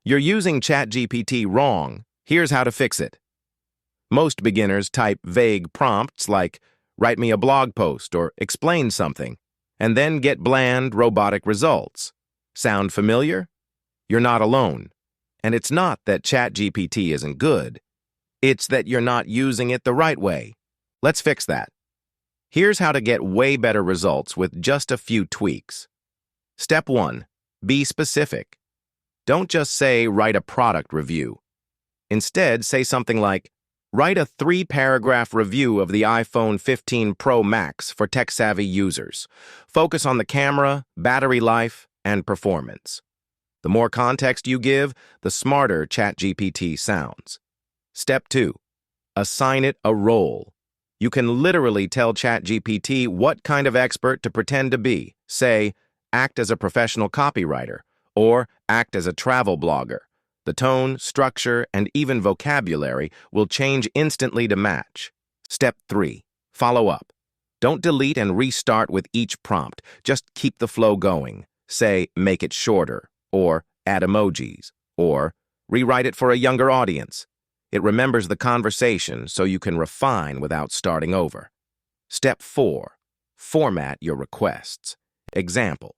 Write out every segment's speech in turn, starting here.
You're using ChatGPT wrong. Here's how to fix it. Most beginners type vague prompts like, write me a blog post or explain something, and then get bland, robotic results. Sound familiar? You're not alone. And it's not that ChatGPT isn't good. It's that you're not using it the right way. Let's fix that. Here's how to get way better results with just a few tweaks. Step 1. Be specific. Don't just say, write a product review. Instead, say something like, write a 3-paragraph review of the iPhone 15 Pro Max for tech-savvy users. Focus on the camera, battery life, and performance. The more context you give, the smarter ChatGPT sounds. Step 2. Assign it a role. You can literally tell ChatGPT what kind of expert to pretend to be. Say, act as a professional copywriter, or act as a travel blogger. The tone, structure, and even vocabulary will change instantly to match. Step 3. Follow up. Don't delete and restart with each prompt. Just keep the flow going. Say, make it shorter, or add emojis, or rewrite it for a younger audience. It remembers the conversation so you can refine without starting over. Step 4. Format your requests. Example.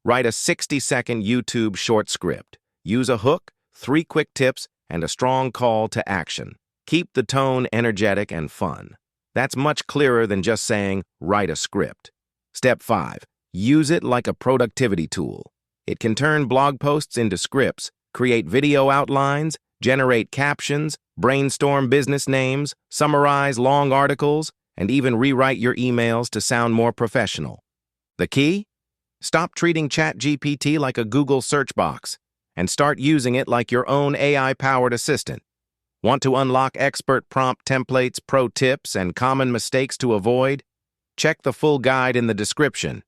Write a 60-second YouTube short script. Use a hook, 3 quick tips, and a strong call to action. Keep the tone energetic and fun. That's much clearer than just saying, write a script. Step 5. Use it like a productivity tool. It can turn blog posts into scripts, create video outlines, generate captions, brainstorm business names, summarize long articles, and even rewrite your emails to sound more professional. The key? Stop treating ChatGPT like a Google search box and start using it like your own AI-powered assistant. Want to unlock expert prompt templates, pro tips, and common mistakes to avoid? Check the full guide in the description.